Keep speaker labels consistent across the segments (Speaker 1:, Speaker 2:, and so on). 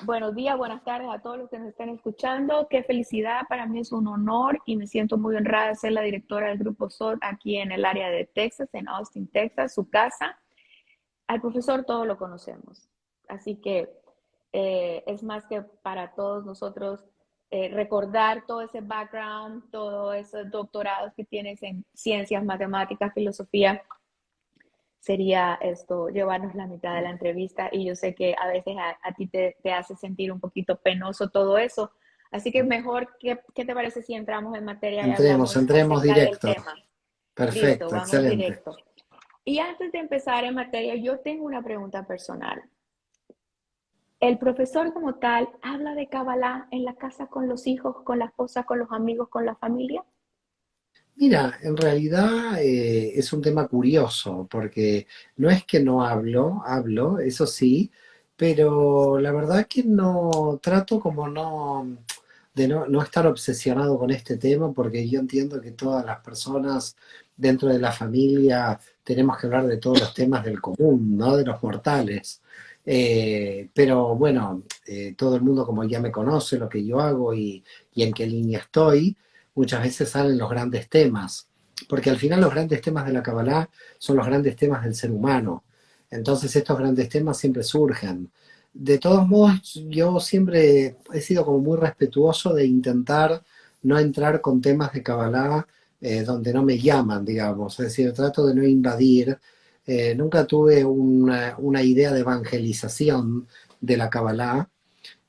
Speaker 1: Buenos días, buenas tardes a todos los que nos están escuchando. Qué felicidad, para mí es un honor y me siento muy honrada de ser la directora del Grupo SOT aquí en el área de Texas, en Austin, Texas, su casa. Al profesor todos lo conocemos, así que es más que para todos nosotros recordar todo ese background, todos esos doctorados que tienes en ciencias, matemáticas, filosofía. Sería esto, llevarnos la mitad de la entrevista y yo sé que a veces a ti te hace sentir un poquito penoso todo eso. Así que mejor, ¿qué te parece si entramos en materia y hablamos
Speaker 2: Entremos
Speaker 1: acerca del
Speaker 2: directo.
Speaker 1: tema? Listo,
Speaker 2: Perfecto,
Speaker 1: vamos
Speaker 2: excelente.
Speaker 1: directo. Y antes de empezar en materia, yo tengo una pregunta personal. ¿El profesor como tal habla de Kabbalah en la casa con los hijos, con la esposa, con los amigos, con la familia?
Speaker 2: Mira, en realidad es un tema curioso, porque no es que no hablo, eso sí, pero la verdad que no trato como no estar obsesionado con este tema, porque yo entiendo que todas las personas dentro de la familia tenemos que hablar de todos los temas del común, ¿no? De los mortales. Pero bueno, todo el mundo como ya me conoce, lo que yo hago y en qué línea estoy, muchas veces salen los grandes temas, porque al final los grandes temas de la Kabbalah son los grandes temas del ser humano. Entonces estos grandes temas siempre surgen. De todos modos, yo siempre he sido como muy respetuoso de intentar no entrar con temas de Kabbalah donde no me llaman, digamos. Es decir, trato de no invadir. Nunca tuve una idea de evangelización de la Kabbalah.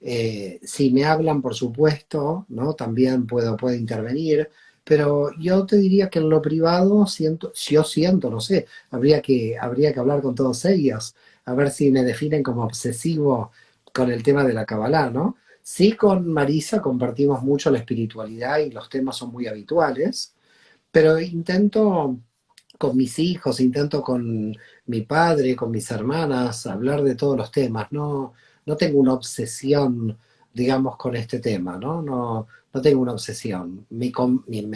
Speaker 2: Si me hablan, por supuesto, ¿no? También puedo intervenir, pero yo te diría que en lo privado yo siento, no sé, habría que hablar con todos ellos, a ver si me definen como obsesivo con el tema de la Kabbalah, ¿no? Sí, con Marisa compartimos mucho la espiritualidad y los temas son muy habituales, pero intento con mis hijos, intento con mi padre, con mis hermanas, hablar de todos los temas. No tengo una obsesión, digamos, con este tema, ¿no? No tengo una obsesión. Me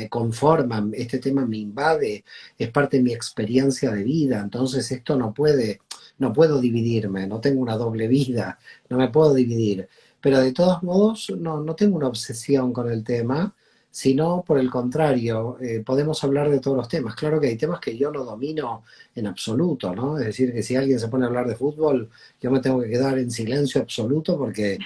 Speaker 2: conforma, este tema me invade, es parte de mi experiencia de vida. Entonces esto no puedo dividirme, no tengo una doble vida, no me puedo dividir. Pero de todos modos, no tengo una obsesión con el tema, sino por el contrario, podemos hablar de todos los temas. Claro que hay temas que yo no domino en absoluto, ¿no? Es decir, que si alguien se pone a hablar de fútbol, yo me tengo que quedar en silencio absoluto porque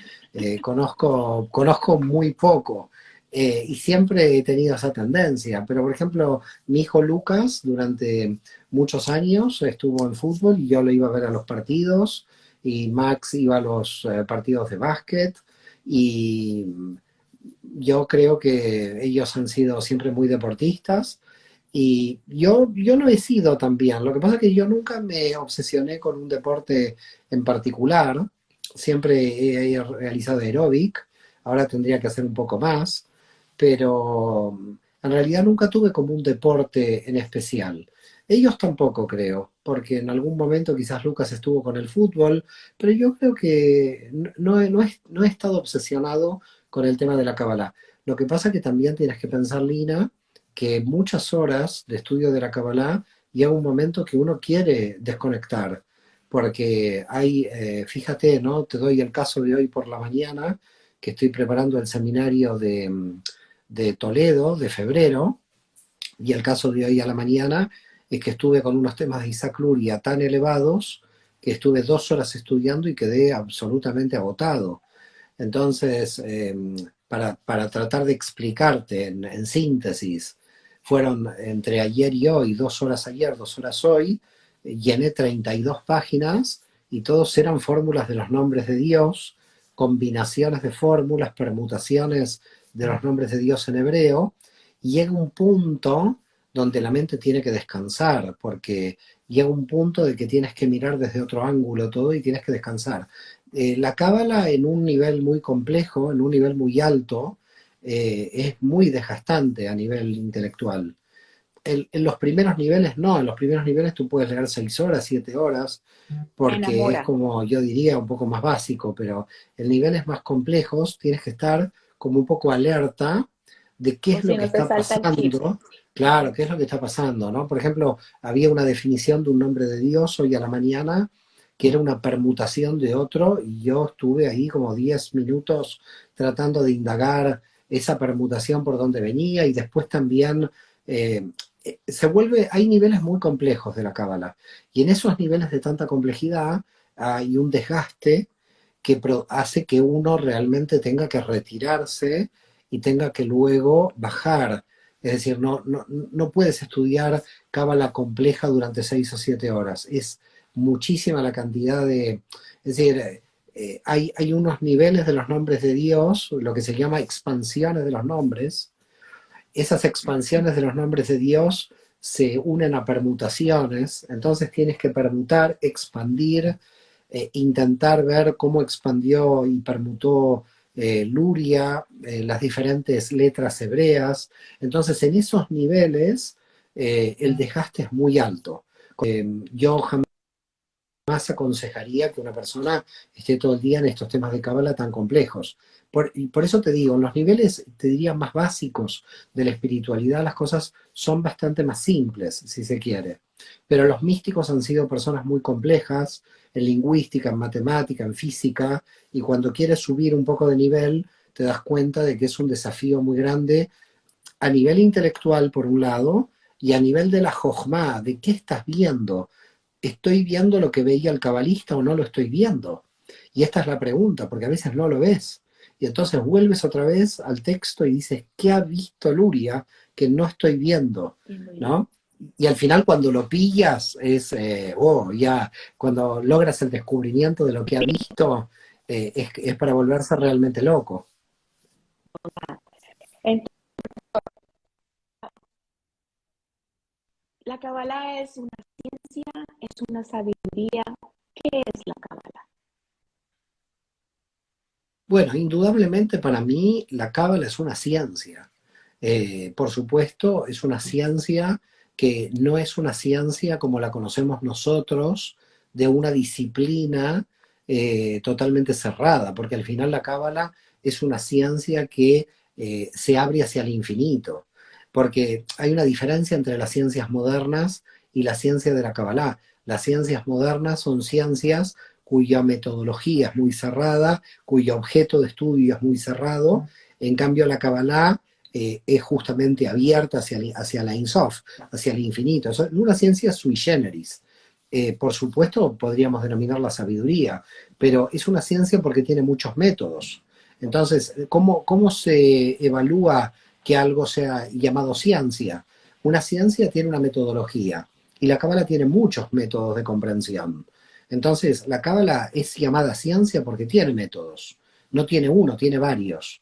Speaker 2: conozco muy poco. Y siempre he tenido esa tendencia. Pero, por ejemplo, mi hijo Lucas durante muchos años estuvo en fútbol y yo lo iba a ver a los partidos y Max iba a los partidos de básquet y yo creo que ellos han sido siempre muy deportistas y yo no he sido también. Lo que pasa es que yo nunca me obsesioné con un deporte en particular. Siempre he realizado aeróbic, ahora tendría que hacer un poco más, pero en realidad nunca tuve como un deporte en especial. Ellos tampoco creo, porque en algún momento quizás Lucas estuvo con el fútbol, pero yo creo que no he estado obsesionado con el tema de la Kabbalah. Lo que pasa es que también tienes que pensar, Lina, que muchas horas de estudio de la Kabbalah llega un momento que uno quiere desconectar, porque fíjate, ¿no? Te doy el caso de hoy por la mañana, que estoy preparando el seminario de Toledo, de febrero, y el caso de hoy a la mañana es que estuve con unos temas de Isaac Luria tan elevados que estuve 2 horas estudiando y quedé absolutamente agotado. Entonces, para tratar de explicarte en síntesis, fueron entre ayer y hoy, 2 horas ayer, 2 horas hoy, llené 32 páginas y todos eran fórmulas de los nombres de Dios, combinaciones de fórmulas, permutaciones de los nombres de Dios en hebreo, y llega un punto donde la mente tiene que descansar, porque llega un punto de que tienes que mirar desde otro ángulo todo y tienes que descansar. La cábala en un nivel muy complejo, en un nivel muy alto, es muy desgastante a nivel intelectual. En los primeros niveles no, en los primeros niveles tú puedes leer 6 horas, 7 horas, porque es
Speaker 1: Enamora.
Speaker 2: como yo diría un poco más básico, pero en niveles más complejos tienes que estar como un poco alerta de qué
Speaker 1: O
Speaker 2: es lo
Speaker 1: si
Speaker 2: que
Speaker 1: no te
Speaker 2: está
Speaker 1: salta el chip.
Speaker 2: pasando. Claro, qué es lo que está pasando, ¿no? Por ejemplo, había una definición de un nombre de Dios hoy a la mañana que era una permutación de otro, y yo estuve ahí como 10 minutos tratando de indagar esa permutación por dónde venía, y después también hay niveles muy complejos de la cábala, y en esos niveles de tanta complejidad hay un desgaste que hace que uno realmente tenga que retirarse y tenga que luego bajar. Es decir, no puedes estudiar cábala compleja durante 6 o 7 horas. Es muchísima la cantidad de... Es decir, hay unos niveles de los nombres de Dios, lo que se llama expansiones de los nombres. Esas expansiones de los nombres de Dios se unen a permutaciones, entonces tienes que permutar, expandir, intentar ver cómo expandió y permutó Luria, las diferentes letras hebreas. Entonces, en esos niveles, el desgaste es muy alto. Yo jamás aconsejaría que una persona esté todo el día en estos temas de cábala tan complejos. Y por eso te digo, en los niveles, te diría, más básicos de la espiritualidad, las cosas son bastante más simples, si se quiere. Pero los místicos han sido personas muy complejas, en lingüística, en matemática, en física, y cuando quieres subir un poco de nivel, te das cuenta de que es un desafío muy grande a nivel intelectual, por un lado, y a nivel de la jojma, de qué estás viendo. ¿Estoy viendo lo que veía el cabalista o no lo estoy viendo? Y esta es la pregunta, porque a veces no lo ves. Y entonces vuelves otra vez al texto y dices, ¿qué ha visto Luria que no estoy viendo? ¿No? Y al final cuando lo pillas ya, cuando logras el descubrimiento de lo que ha visto, es para volverse realmente loco.
Speaker 1: Entonces, la cábala es una ciencia, es una sabiduría. ¿Qué es la cábala?
Speaker 2: Bueno, indudablemente para mí la cábala es una ciencia. Por supuesto, es una ciencia que no es una ciencia como la conocemos nosotros, de una disciplina totalmente cerrada, porque al final la cábala es una ciencia que se abre hacia el infinito, porque hay una diferencia entre las ciencias modernas y la ciencia de la cábala. Las ciencias modernas son ciencias cuya metodología es muy cerrada, cuyo objeto de estudio es muy cerrado. En cambio, la cábala es justamente abierta hacia la Ein Sof, hacia el infinito. Es una ciencia sui generis. Por supuesto, podríamos denominarla sabiduría, pero es una ciencia porque tiene muchos métodos. Entonces, ¿cómo se evalúa que algo sea llamado ciencia? Una ciencia tiene una metodología y la cábala tiene muchos métodos de comprensión. Entonces, la cábala es llamada ciencia porque tiene métodos. No tiene uno, tiene varios.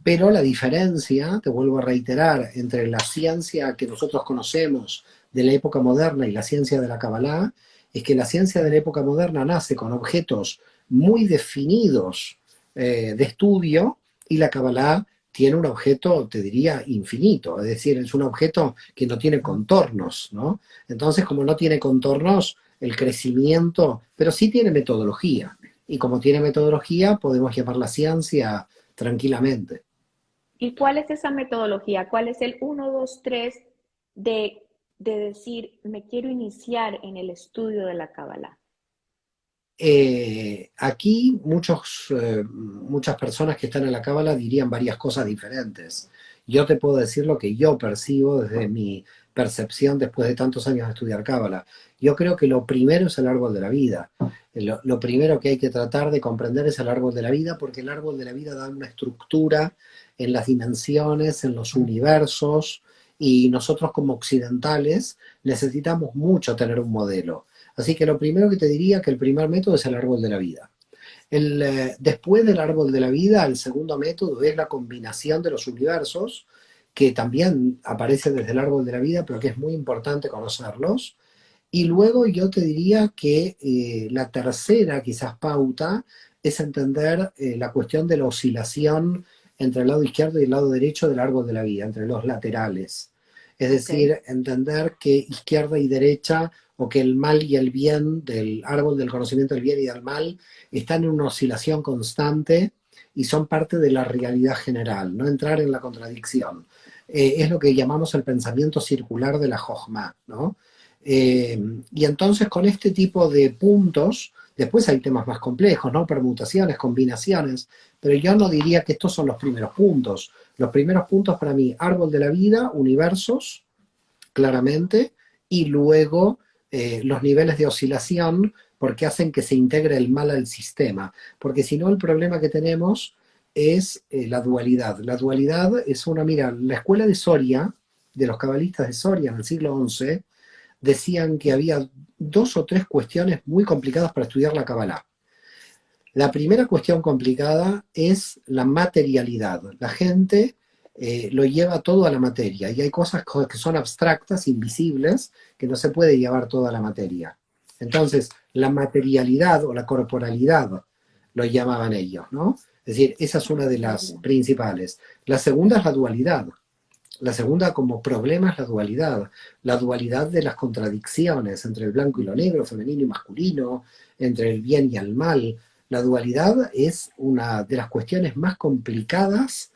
Speaker 2: Pero la diferencia, te vuelvo a reiterar, entre la ciencia que nosotros conocemos de la época moderna y la ciencia de la Kabbalah, es que la ciencia de la época moderna nace con objetos muy definidos de estudio, y la Kabbalah tiene un objeto, te diría, infinito, es decir, es un objeto que no tiene contornos, ¿no? Entonces, como no tiene contornos, el crecimiento, pero sí tiene metodología, y como tiene metodología, podemos llamarla ciencia tranquilamente.
Speaker 1: ¿Y cuál es esa metodología? ¿Cuál es el uno, 2, 3 de decir, me quiero iniciar en el estudio de la cábala?
Speaker 2: Aquí muchas personas que están en la cábala dirían varias cosas diferentes. Yo te puedo decir lo que yo percibo desde mi percepción después de tantos años de estudiar cábala. Yo creo que lo primero es el árbol de la vida. Lo primero que hay que tratar de comprender es el árbol de la vida, porque el árbol de la vida da una estructura en las dimensiones, en los universos, y nosotros como occidentales necesitamos mucho tener un modelo. Así que lo primero que te diría que el primer método es el árbol de la vida. Después del árbol de la vida, el segundo método es la combinación de los universos, que también aparece desde el árbol de la vida, pero que es muy importante conocerlos. Y luego yo te diría que la tercera, quizás, pauta es entender la cuestión de la oscilación entre el lado izquierdo y el lado derecho del árbol de la vida, entre los laterales. Es decir, entender que izquierda y derecha, o que el mal y el bien del árbol del conocimiento del bien y del mal, están en una oscilación constante y son parte de la realidad general, no entrar en la contradicción. Es lo que llamamos el pensamiento circular de la Jochma, ¿no? Y entonces con este tipo de puntos Después hay temas más complejos, ¿no? Permutaciones, combinaciones, pero yo no diría que estos son los primeros puntos. Los primeros puntos para mí, árbol de la vida, universos, claramente, y luego los niveles de oscilación, porque hacen que se integre el mal al sistema. Porque si no, el problema que tenemos es la dualidad. La dualidad es una, mira, la escuela de Soria, de los cabalistas de Soria en el siglo XI, decían que había dos o tres cuestiones muy complicadas para estudiar la Kabbalah. La primera cuestión complicada es la materialidad. La gente lo lleva todo a la materia y hay cosas que son abstractas, invisibles, que no se puede llevar toda la materia. Entonces, la materialidad o la corporalidad lo llamaban ellos, ¿no? Es decir, esa es una de las principales. La segunda es la dualidad. La segunda como problema es la dualidad de las contradicciones entre el blanco y lo negro, femenino y masculino, entre el bien y el mal. La dualidad es una de las cuestiones más complicadas,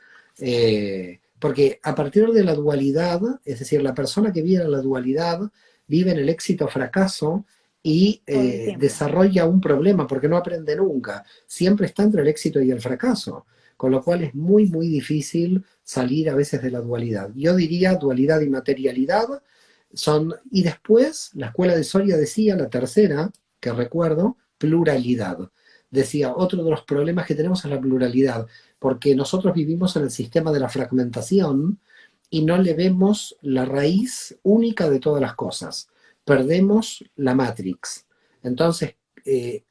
Speaker 2: porque a partir de la dualidad, es decir, la persona que vive en la dualidad vive en el éxito-fracaso y
Speaker 1: todo el tiempo.
Speaker 2: desarrolla un problema porque no aprende nunca. Siempre está entre el éxito y el fracaso, con lo cual es muy, muy difícil salir a veces de la dualidad. Yo diría dualidad y materialidad son, y después la escuela de Soria decía, la tercera, que recuerdo, pluralidad. Decía, otro de los problemas que tenemos es la pluralidad, porque nosotros vivimos en el sistema de la fragmentación y no le vemos la raíz única de todas las cosas. Perdemos la matrix. Entonces,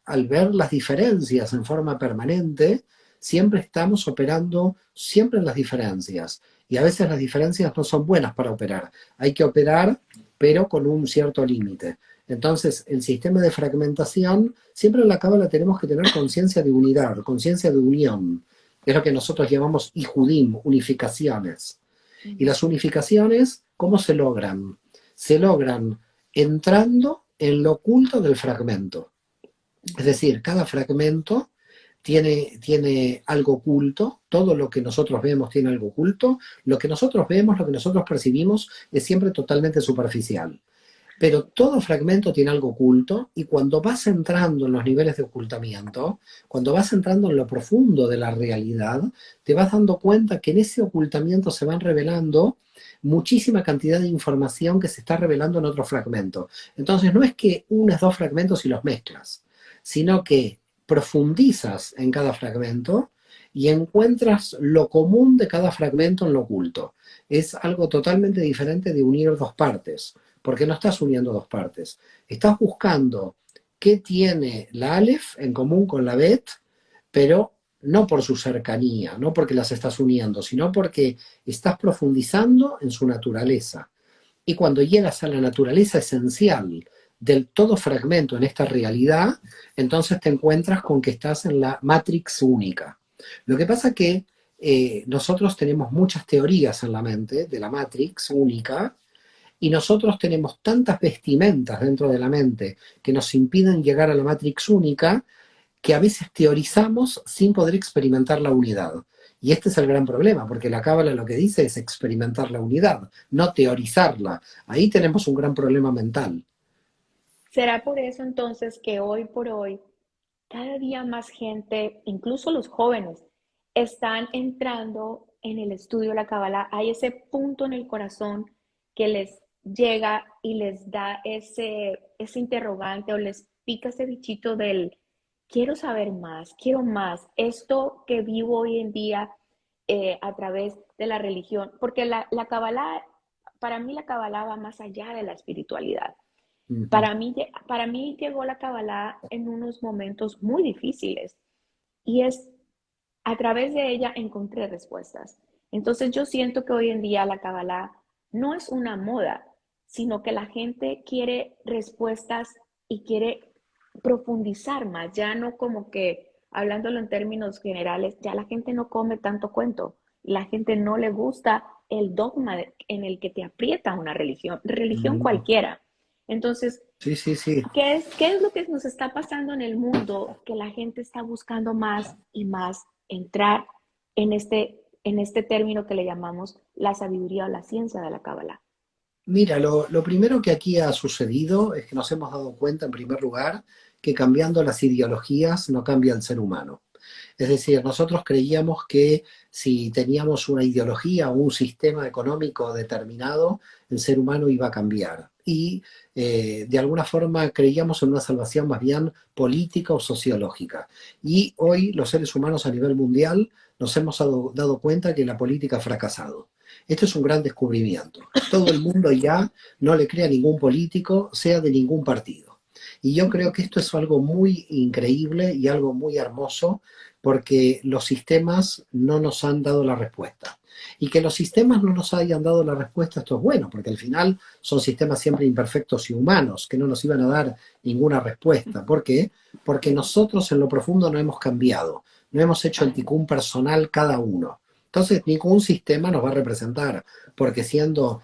Speaker 2: al ver las diferencias en forma permanente, siempre estamos operando siempre en las diferencias. Y a veces las diferencias no son buenas para operar. Hay que operar, pero con un cierto límite. Entonces, el sistema de fragmentación, siempre en la cábala tenemos que tener conciencia de unidad, conciencia de unión. Es lo que nosotros llamamos ijudim, unificaciones. Y las unificaciones, ¿cómo se logran? Se logran entrando en lo oculto del fragmento. Es decir, cada fragmento tiene algo oculto, todo lo que nosotros vemos tiene algo oculto, lo que nosotros vemos, lo que nosotros percibimos es siempre totalmente superficial. Pero todo fragmento tiene algo oculto y cuando vas entrando en los niveles de ocultamiento, cuando vas entrando en lo profundo de la realidad, te vas dando cuenta que en ese ocultamiento se van revelando muchísima cantidad de información que se está revelando en otro fragmento. Entonces no es que unes dos fragmentos y los mezclas, sino que profundizas en cada fragmento y encuentras lo común de cada fragmento en lo oculto. Es algo totalmente diferente de unir dos partes, porque no estás uniendo dos partes. Estás buscando qué tiene la Aleph en común con la Bet, pero no por su cercanía, no porque las estás uniendo, sino porque estás profundizando en su naturaleza. Y cuando llegas a la naturaleza esencial del todo fragmento en esta realidad, entonces te encuentras con que estás en la matrix única. Lo que pasa que nosotros tenemos muchas teorías en la mente de la matrix única y nosotros tenemos tantas vestimentas dentro de la mente que nos impiden llegar a la matrix única que a veces teorizamos sin poder experimentar la unidad. Y este es el gran problema, porque la Cábala lo que dice es experimentar la unidad, no teorizarla. Ahí tenemos un gran problema mental.
Speaker 1: ¿Será por eso entonces que hoy por hoy cada día más gente, incluso los jóvenes, están entrando en el estudio de la Kabbalah? Hay ese punto en el corazón que les llega y les da ese interrogante o les pica ese bichito del quiero saber más, quiero más. Esto que vivo hoy en día a través de la religión, porque la Kabbalah, para mí la Kabbalah va más allá de la espiritualidad.
Speaker 2: Uh -huh.
Speaker 1: Para mí llegó la Kabbalah en unos momentos muy difíciles y es a través de ella encontré respuestas. Entonces yo siento que hoy en día la Kabbalah no es una moda, sino que la gente quiere respuestas y quiere profundizar más, ya no como que hablándolo en términos generales, ya la gente no come tanto cuento, la gente no le gusta el dogma en el que te aprieta una religión
Speaker 2: No.
Speaker 1: cualquiera. Entonces,
Speaker 2: Sí, sí, sí.
Speaker 1: ¿qué es lo que nos está pasando en el mundo? Que la gente está buscando más y más entrar en este término que le llamamos la sabiduría o la ciencia de la Cábala.
Speaker 2: Mira, lo primero que aquí ha sucedido es que nos hemos dado cuenta, en primer lugar, que cambiando las ideologías no cambia el ser humano. Es decir, nosotros creíamos que si teníamos una ideología o un sistema económico determinado, el ser humano iba a cambiar. Y de alguna forma creíamos en una salvación más bien política o sociológica. Y hoy los seres humanos a nivel mundial nos hemos dado cuenta que la política ha fracasado. Este es un gran descubrimiento. Todo el mundo ya no le cree a ningún político, sea de ningún partido. Y yo creo que esto es algo muy increíble y algo muy hermoso, porque los sistemas no nos han dado la respuesta. Y que los sistemas no nos hayan dado la respuesta, esto es bueno, porque al final son sistemas siempre imperfectos y humanos, que no nos iban a dar ninguna respuesta. ¿Por qué? Porque nosotros en lo profundo no hemos cambiado, no hemos hecho el ticún personal cada uno. Entonces ningún sistema nos va a representar, porque siendo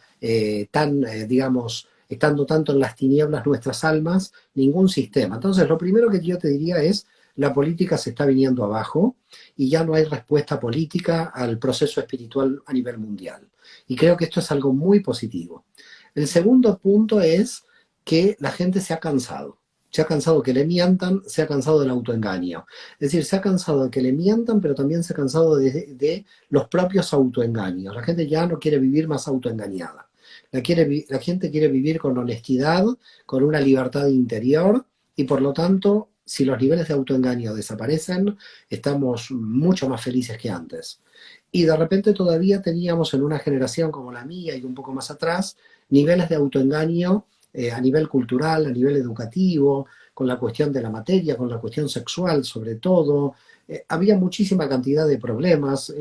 Speaker 2: digamos, estando tanto en las tinieblas nuestras almas, ningún sistema. Entonces lo primero que yo te diría es, la política se está viniendo abajo y ya no hay respuesta política al proceso espiritual a nivel mundial. Y creo que esto es algo muy positivo. El segundo punto es que la gente se ha cansado. Se ha cansado que le mientan, se ha cansado del autoengaño. Es decir, se ha cansado de que le mientan, pero también se ha cansado de los propios autoengaños. La gente ya no quiere vivir más autoengañada. La gente quiere vivir con honestidad, con una libertad interior, y por lo tanto, si los niveles de autoengaño desaparecen, estamos mucho más felices que antes. Y de repente todavía teníamos en una generación como la mía y un poco más atrás, niveles de autoengaño a nivel cultural, a nivel educativo, con la cuestión de la materia, con la cuestión sexual sobre todo. Había muchísima cantidad de problemas,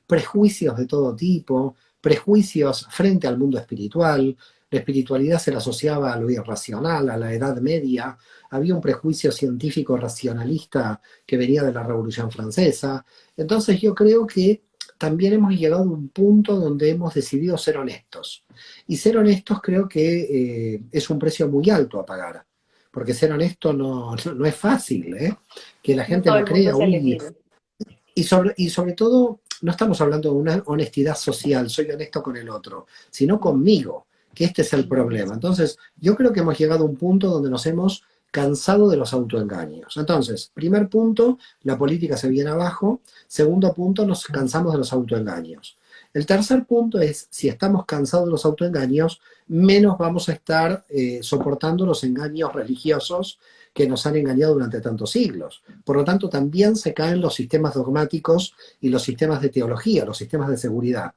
Speaker 2: prejuicios de todo tipo, prejuicios frente al mundo espiritual. La espiritualidad se la asociaba a lo irracional, a la Edad Media. Había un prejuicio científico racionalista que venía de la Revolución Francesa. Entonces yo creo que también hemos llegado a un punto donde hemos decidido ser honestos. Y ser honestos creo que es un precio muy alto a pagar, porque ser honesto no es fácil, ¿eh? Que la
Speaker 1: No
Speaker 2: gente
Speaker 1: todo
Speaker 2: lo
Speaker 1: el mundo
Speaker 2: crea.
Speaker 1: es
Speaker 2: Uy,
Speaker 1: elegido.
Speaker 2: y sobre todo, no estamos hablando de una honestidad social, soy honesto con el otro, sino conmigo, que este es el problema. Entonces, yo creo que hemos llegado a un punto donde nos hemos cansado de los autoengaños. Entonces, primer punto, la política se viene abajo. Segundo punto, nos cansamos de los autoengaños. El tercer punto es, si estamos cansados de los autoengaños, menos vamos a estar soportando los engaños religiosos que nos han engañado durante tantos siglos. Por lo tanto, también se caen los sistemas dogmáticos y los sistemas de teología, los sistemas de seguridad.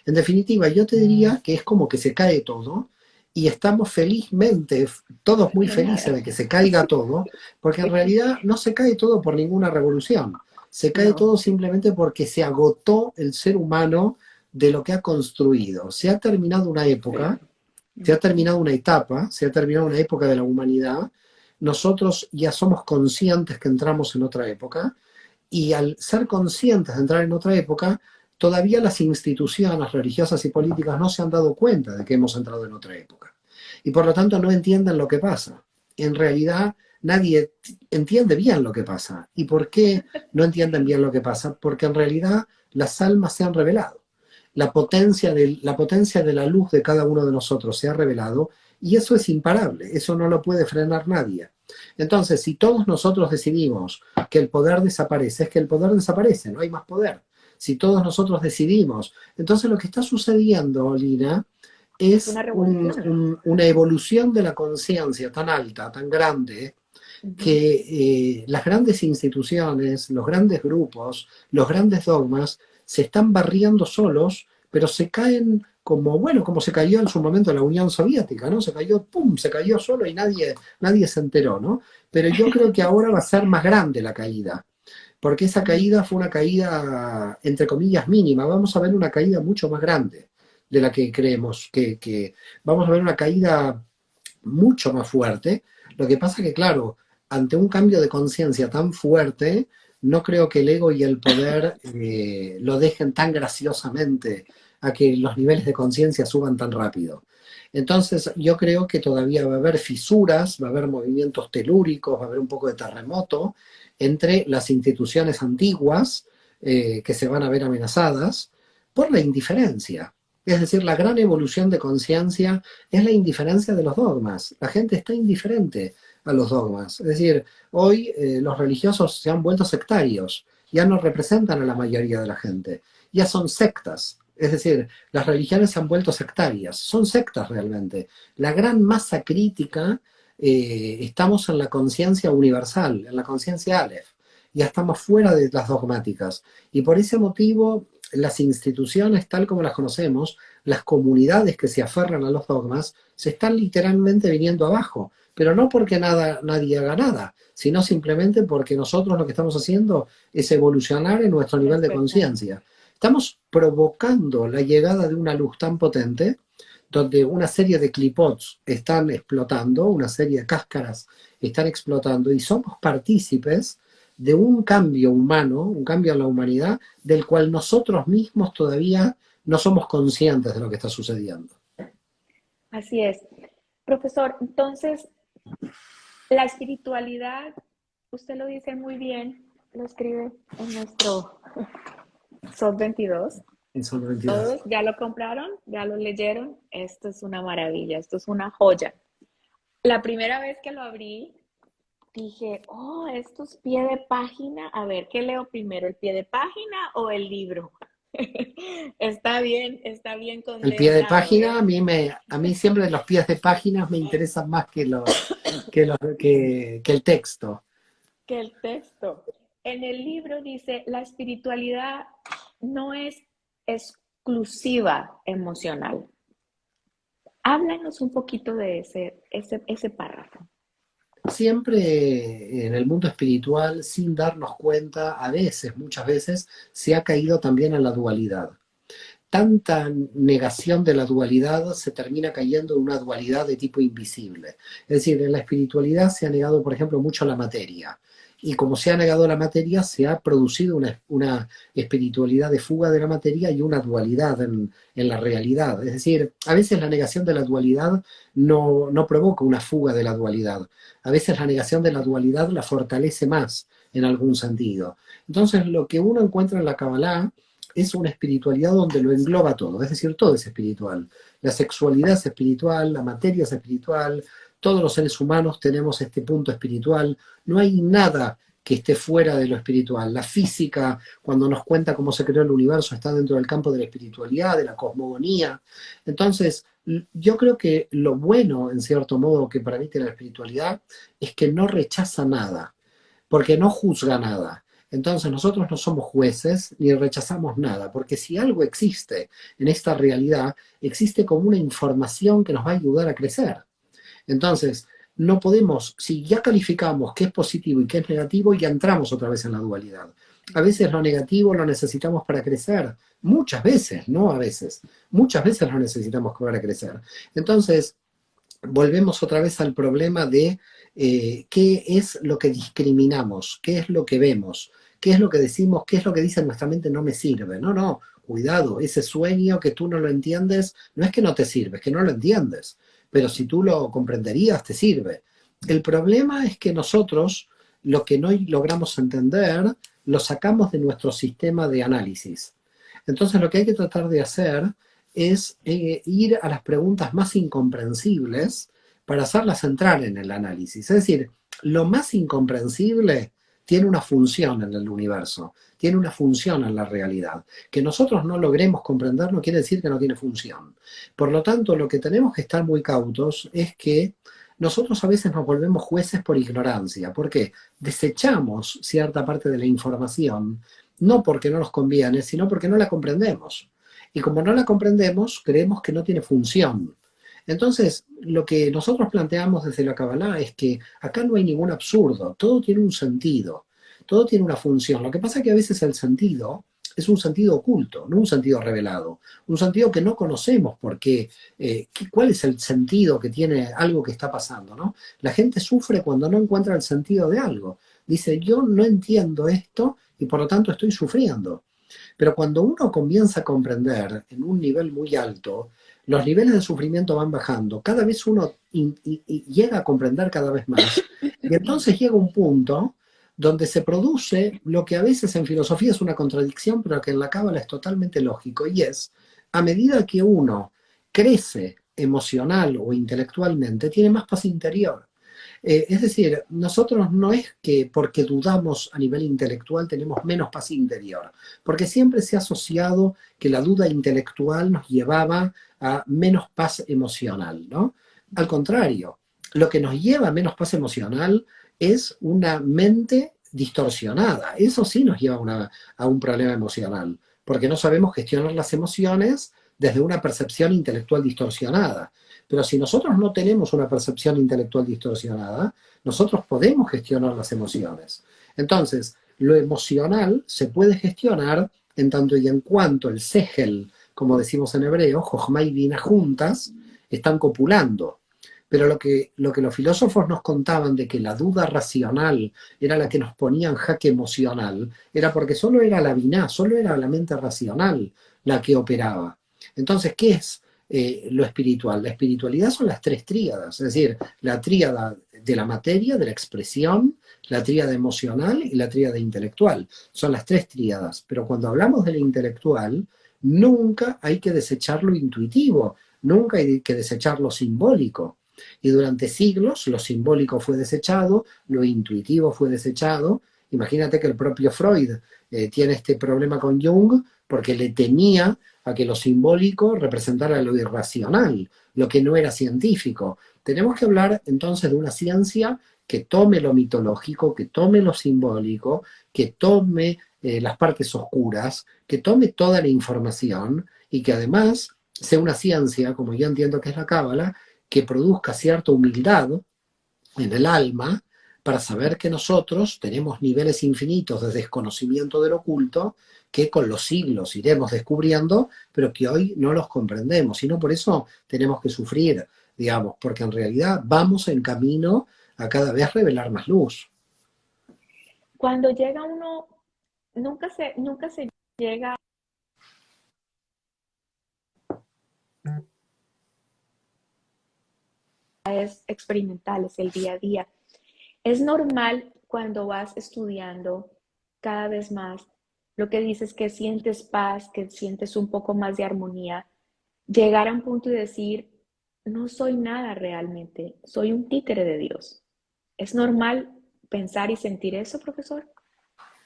Speaker 2: En definitiva, yo te diría que es como que se cae todo y estamos felizmente, todos muy felices de que se caiga todo, porque en realidad no se cae todo por ninguna revolución. Se cae
Speaker 1: No.
Speaker 2: todo simplemente porque se agotó el ser humano de lo que ha construido. Se ha terminado una época, se ha terminado una etapa, se ha terminado una época de la humanidad. Nosotros ya somos conscientes que entramos en otra época, y al ser conscientes de entrar en otra época, todavía las instituciones religiosas y políticas no se han dado cuenta de que hemos entrado en otra época. Y por lo tanto no entienden lo que pasa. En realidad nadie entiende bien lo que pasa. ¿Y por qué no entienden bien lo que pasa? Porque en realidad las almas se han revelado. La potencia de la luz de cada uno de nosotros se ha revelado, y eso es imparable, eso no lo puede frenar nadie. Entonces, si todos nosotros decidimos que el poder desaparece, es que el poder desaparece, no hay más poder. Si todos nosotros decidimos, entonces lo que está sucediendo, Lina,
Speaker 1: Es
Speaker 2: es
Speaker 1: una revolución.
Speaker 2: una evolución de la conciencia tan alta, tan grande, que las grandes instituciones, los grandes grupos, los grandes dogmas se están barriendo solos, pero se caen como, bueno, como se cayó en su momento la Unión Soviética, ¿no? Se cayó, ¡pum!, se cayó solo y nadie se enteró, ¿no? Pero yo creo que ahora va a ser más grande la caída, porque esa caída fue una caída, entre comillas, mínima. Vamos a ver una caída mucho más grande de la que creemos, que vamos a ver una caída mucho más fuerte. Lo que pasa que, claro, ante un cambio de conciencia tan fuerte, no creo que el ego y el poder lo dejen tan graciosamente a que los niveles de conciencia suban tan rápido. Entonces yo creo que todavía va a haber fisuras, va a haber movimientos telúricos, va a haber un poco de terremoto entre las instituciones antiguas que se van a ver amenazadas por la indiferencia. Es decir, la gran evolución de conciencia es la indiferencia de los dogmas. La gente está indiferente a los dogmas. Es decir, hoy los religiosos se han vuelto sectarios, ya no representan a la mayoría de la gente, ya son sectas. Es decir, las religiones se han vuelto sectarias, son sectas realmente. La gran masa crítica, estamos en la conciencia universal, en la conciencia Aleph, ya estamos fuera de las dogmáticas. Y por ese motivo, las instituciones tal como las conocemos, las comunidades que se aferran a los dogmas, se están literalmente viniendo abajo. Pero no porque nadie haga nada, sino simplemente porque nosotros lo que estamos haciendo es evolucionar en nuestro nivel de
Speaker 1: Despertar.
Speaker 2: conciencia. Estamos provocando la llegada de una luz tan potente, donde una serie de clipots están explotando, una serie de cáscaras están explotando, y somos partícipes de un cambio humano, un cambio en la humanidad, del cual nosotros mismos todavía no somos conscientes de lo que está sucediendo.
Speaker 1: Así es. Profesor, entonces, la espiritualidad, usted lo dice muy bien, lo escribe en nuestro SOT 22.
Speaker 2: En solo 22.
Speaker 1: Todos ya lo compraron, ya lo leyeron. Esto es una maravilla, esto es una joya. La primera vez que lo abrí, dije, oh, esto es pie de página. A ver, ¿qué leo primero, el pie de página o el libro? Está bien
Speaker 2: El pie de
Speaker 1: condensado,
Speaker 2: página,
Speaker 1: ¿ves?
Speaker 2: a mí siempre los pies de páginas me interesan más que el texto.
Speaker 1: Que el texto. En el libro dice, la espiritualidad no es exclusiva emocional. Háblanos un poquito de ese párrafo.
Speaker 2: Siempre en el mundo espiritual, sin darnos cuenta, a veces, muchas veces, se ha caído también en la dualidad. Tanta negación de la dualidad se termina cayendo en una dualidad de tipo invisible. Es decir, en la espiritualidad se ha negado, por ejemplo, mucho la materia. Y como se ha negado la materia, se ha producido una espiritualidad de fuga de la materia y una dualidad en la realidad. Es decir, a veces la negación de la dualidad no provoca una fuga de la dualidad. A veces la negación de la dualidad la fortalece más en algún sentido. Entonces, lo que uno encuentra en la Kabbalah es una espiritualidad donde lo engloba todo, es decir, todo es espiritual. La sexualidad es espiritual, la materia es espiritual, todos los seres humanos tenemos este punto espiritual, no hay nada que esté fuera de lo espiritual. La física, cuando nos cuenta cómo se creó el universo, está dentro del campo de la espiritualidad, de la cosmogonía. Entonces, yo creo que lo bueno, en cierto modo, que permite la espiritualidad es que no rechaza nada, porque no juzga nada. Entonces nosotros no somos jueces ni rechazamos nada, porque si algo existe en esta realidad, existe como una información que nos va a ayudar a crecer. Entonces, no podemos, si ya calificamos qué es positivo y qué es negativo, ya entramos otra vez en la dualidad. A veces lo negativo lo necesitamos para crecer, muchas veces, no a veces, muchas veces lo necesitamos para crecer. Entonces, volvemos otra vez al problema de qué es lo que discriminamos, qué es lo que vemos, qué es lo que decimos, qué es lo que dice nuestra mente no me sirve. No, no, cuidado, ese sueño que tú no lo entiendes, no es que no te sirve, es que no lo entiendes, pero si tú lo comprenderías, te sirve. El problema es que nosotros lo que no logramos entender, lo sacamos de nuestro sistema de análisis. Entonces lo que hay que tratar de hacer es ir a las preguntas más incomprensibles para hacerlas entrar en el análisis. Es decir, lo más incomprensible tiene una función en el universo, tiene una función en la realidad. Que nosotros no logremos comprender no quiere decir que no tiene función. Por lo tanto, lo que tenemos que estar muy cautos es que nosotros a veces nos volvemos jueces por ignorancia. ¿Por qué? Desechamos cierta parte de la información, no porque no nos conviene, sino porque no la comprendemos. Y como no la comprendemos, creemos que no tiene función. Entonces, lo que nosotros planteamos desde la Kabbalah es que acá no hay ningún absurdo, todo tiene un sentido, todo tiene una función. Lo que pasa es que a veces el sentido es un sentido oculto, no un sentido revelado, un sentido que no conocemos porque cuál es el sentido que tiene algo que está pasando, ¿no? La gente sufre cuando no encuentra el sentido de algo. Dice, yo no entiendo esto y por lo tanto estoy sufriendo. Pero cuando uno comienza a comprender en un nivel muy alto, los niveles de sufrimiento van bajando, cada vez uno llega a comprender cada vez más, y entonces llega un punto donde se produce lo que a veces en filosofía es una contradicción, pero que en la Cábala es totalmente lógico, y es, a medida que uno crece emocional o intelectualmente, tiene más paz interior. Es decir, nosotros no es que porque dudamos a nivel intelectual tenemos menos paz interior, porque siempre se ha asociado que la duda intelectual nos llevaba a menos paz emocional, ¿no? Al contrario, lo que nos lleva a menos paz emocional es una mente distorsionada. Eso sí nos lleva a un problema emocional, porque no sabemos gestionar las emociones desde una percepción intelectual distorsionada. Pero si nosotros no tenemos una percepción intelectual distorsionada, nosotros podemos gestionar las emociones. Entonces, lo emocional se puede gestionar en tanto y en cuanto el segel, como decimos en hebreo, Jochma y Bina juntas, están copulando. Pero lo que los filósofos nos contaban de que la duda racional era la que nos ponía en jaque emocional, era porque solo era la biná, solo era la mente racional la que operaba. Entonces, ¿qué es lo espiritual? La espiritualidad son las tres tríadas, es decir, la tríada de la materia, de la expresión, la tríada emocional y la tríada intelectual. Son las tres tríadas. Pero cuando hablamos de la intelectual, nunca hay que desechar lo intuitivo, nunca hay que desechar lo simbólico. Y durante siglos lo simbólico fue desechado, lo intuitivo fue desechado. Imagínate que el propio Freud tiene este problema con Jung porque le temía a que lo simbólico representara lo irracional, lo que no era científico. Tenemos que hablar entonces de una ciencia que tome lo mitológico, que tome lo simbólico, que tome las partes oscuras, que tome toda la información y que además sea una ciencia, como yo entiendo que es la Cábala, que produzca cierta humildad en el alma para saber que nosotros tenemos niveles infinitos de desconocimiento del oculto que con los siglos iremos descubriendo, pero que hoy no los comprendemos. Y no por eso tenemos que sufrir, digamos, porque en realidad vamos en camino a cada vez revelar más luz.
Speaker 1: Cuando llega uno, nunca se llega a es experimental, es el día a día. Es normal cuando vas estudiando cada vez más, lo que dices que sientes paz, que sientes un poco más de armonía, llegar a un punto y decir, no soy nada realmente, soy un títere de Dios. ¿Es normal pensar y sentir eso, profesor?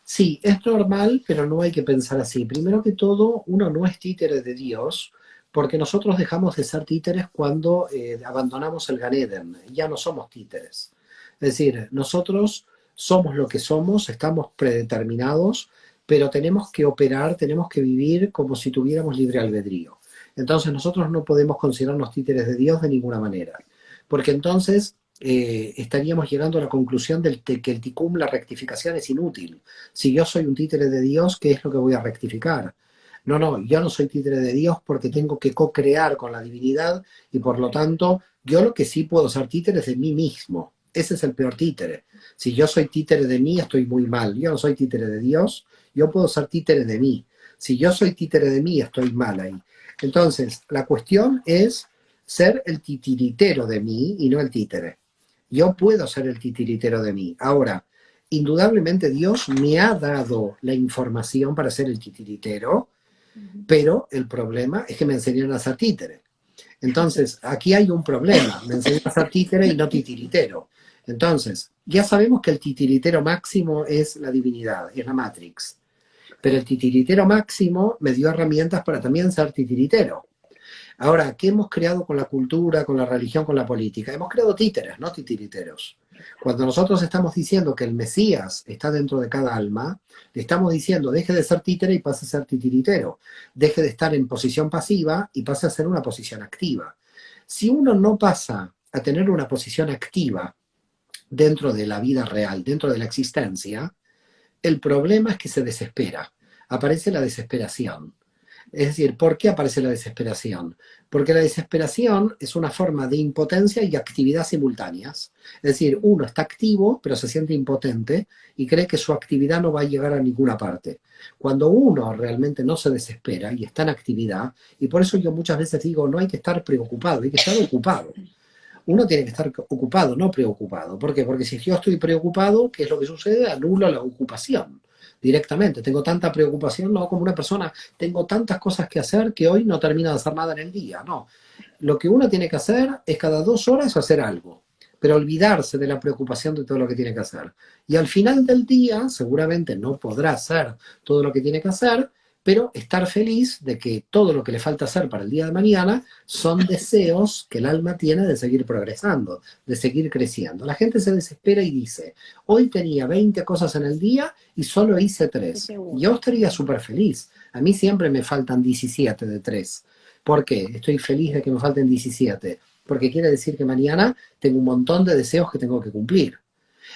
Speaker 2: Sí, es normal, pero no hay que pensar así. Primero que todo, uno no es títere de Dios, porque nosotros dejamos de ser títeres cuando abandonamos el Gan Eden. Ya no somos títeres. Es decir, nosotros somos lo que somos, estamos predeterminados, pero tenemos que operar, tenemos que vivir como si tuviéramos libre albedrío. Entonces nosotros no podemos considerarnos títeres de Dios de ninguna manera, porque entonces estaríamos llegando a la conclusión de que el ticum, la rectificación, es inútil. Si yo soy un títere de Dios, ¿qué es lo que voy a rectificar? No, no, yo no soy títere de Dios porque tengo que co-crear con la divinidad y por lo tanto yo lo que sí puedo ser títere es de mí mismo. Ese es el peor títere. Si yo soy títere de mí, estoy muy mal. Yo no soy títere de Dios, yo puedo ser títere de mí. Si yo soy títere de mí, estoy mal ahí. Entonces, la cuestión es ser el titiritero de mí y no el títere. Yo puedo ser el titiritero de mí. Ahora, indudablemente Dios me ha dado la información para ser el titiritero, pero el problema es que me enseñaron a ser títere. Entonces, aquí hay un problema. Me enseñaron a ser títere y no titiritero. Entonces, ya sabemos que el titiritero máximo es la divinidad, es la Matrix. Pero el titiritero máximo me dio herramientas para también ser titiritero. Ahora, ¿qué hemos creado con la cultura, con la religión, con la política? Hemos creado títeres, no titiriteros. Cuando nosotros estamos diciendo que el Mesías está dentro de cada alma, le estamos diciendo, deje de ser títere y pase a ser titiritero. Deje de estar en posición pasiva y pase a ser una posición activa. Si uno no pasa a tener una posición activa dentro de la vida real, dentro de la existencia, el problema es que se desespera. Aparece la desesperación. Es decir, ¿por qué aparece la desesperación? Porque la desesperación es una forma de impotencia y actividad simultáneas. Es decir, uno está activo, pero se siente impotente y cree que su actividad no va a llegar a ninguna parte. Cuando uno realmente no se desespera y está en actividad, y por eso yo muchas veces digo, no hay que estar preocupado, hay que estar ocupado. Uno tiene que estar ocupado, no preocupado. ¿Por qué? Porque si yo estoy preocupado, ¿qué es lo que sucede? Anulo la ocupación directamente. Tengo tanta preocupación, no como una persona, tengo tantas cosas que hacer que hoy no termino de hacer nada en el día. No. Lo que uno tiene que hacer es cada 2 horas hacer algo. pero olvidarse de la preocupación de todo lo que tiene que hacer. Y al final del día, seguramente no podrá hacer todo lo que tiene que hacer, pero estar feliz de que todo lo que le falta hacer para el día de mañana son deseos que el alma tiene de seguir progresando, de seguir creciendo. La gente se desespera y dice, hoy tenía 20 cosas en el día y solo hice 3. Yo estaría súper feliz. A mí siempre me faltan 17 de 3. ¿Por qué? Estoy feliz de que me falten 17. Porque quiere decir que mañana tengo un montón de deseos que tengo que cumplir.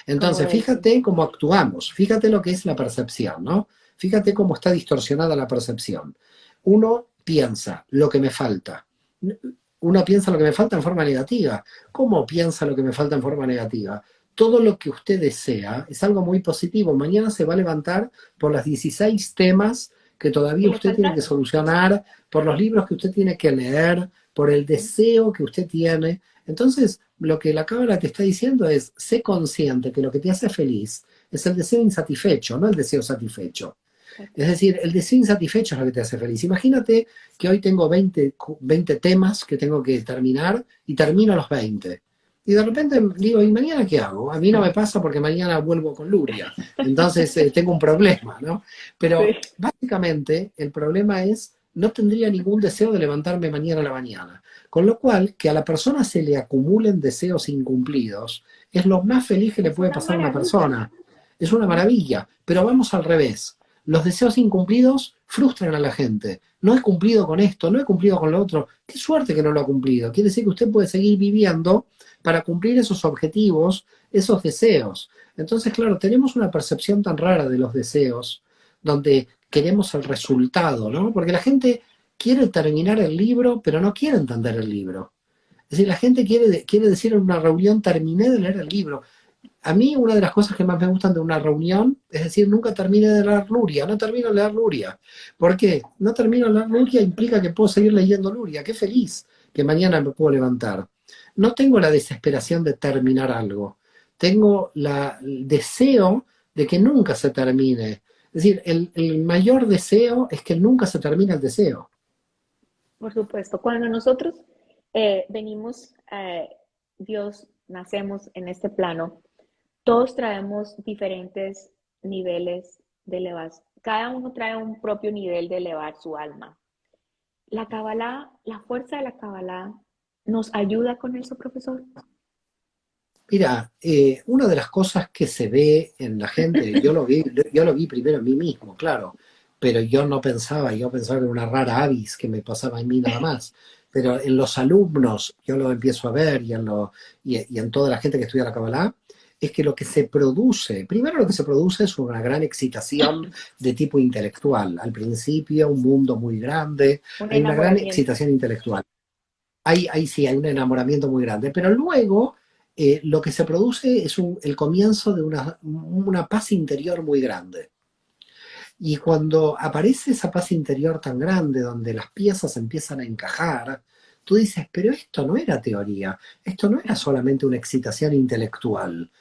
Speaker 2: Entonces, fíjate cómo actuamos, fíjate lo que es la percepción, ¿no? Fíjate cómo está distorsionada la percepción. Uno piensa lo que me falta. Uno piensa lo que me falta en forma negativa. ¿Cómo piensa lo que me falta en forma negativa? Todo lo que usted desea es algo muy positivo. Mañana se va a levantar por los 16 temas que todavía usted tiene que solucionar, por los libros que usted tiene que leer, por el deseo que usted tiene. Entonces, lo que la cábala te está diciendo es, sé consciente que lo que te hace feliz es el deseo insatisfecho, no el deseo satisfecho. Es decir, el deseo insatisfecho es lo que te hace feliz. Imagínate que hoy tengo 20 temas que tengo que terminar y termino los 20. Y de repente digo, ¿y mañana qué hago? A mí no me pasa porque mañana vuelvo con Luria. Entonces tengo un problema, ¿no? Pero básicamente el problema es, no tendría ningún deseo de levantarme mañana a la mañana. Con lo cual, que a la persona se le acumulen deseos incumplidos es lo más feliz que le puede pasar a una persona. Es una maravilla. Pero vamos al revés. Los deseos incumplidos frustran a la gente. No he cumplido con esto, no he cumplido con lo otro. Qué suerte que no lo ha cumplido. Quiere decir que usted puede seguir viviendo para cumplir esos objetivos, esos deseos. Entonces, claro, tenemos una percepción tan rara de los deseos, donde queremos el resultado, ¿no? Porque la gente quiere terminar el libro, pero no quiere entender el libro. Es decir, la gente quiere decir en una reunión, terminé de leer el libro. A mí una de las cosas que más me gustan de una reunión es decir, nunca terminé de leer Luria, no termino de leer Luria. ¿Por qué? No termino de leer Luria implica que puedo seguir leyendo Luria. Qué feliz que mañana me puedo levantar. No tengo la desesperación de terminar algo. Tengo el deseo de que nunca se termine. Es decir, el mayor deseo es que nunca se termine el deseo.
Speaker 1: Por supuesto, cuando nosotros venimos, Dios, nacemos en este plano, todos traemos diferentes niveles de elevación. Cada uno trae un propio nivel de elevar su alma. La Kabbalah, la fuerza de la Kabbalah, ¿nos ayuda con eso, profesor?
Speaker 2: Mira, una de las cosas que se ve en la gente, yo lo vi primero en mí mismo, claro, pero yo pensaba que era una rara avis que me pasaba en mí nada más. Pero en los alumnos, yo lo empiezo a ver y en toda la gente que estudia la Kabbalah, es que lo que se produce, primero lo que se produce es una gran excitación de tipo intelectual. Al principio, un mundo muy grande, hay una gran excitación intelectual. Ahí sí, hay un enamoramiento muy grande, pero luego lo que se produce es el comienzo de una paz interior muy grande. Y cuando aparece esa paz interior tan grande, donde las piezas empiezan a encajar, tú dices, pero esto no era teoría, esto no era solamente una excitación intelectual,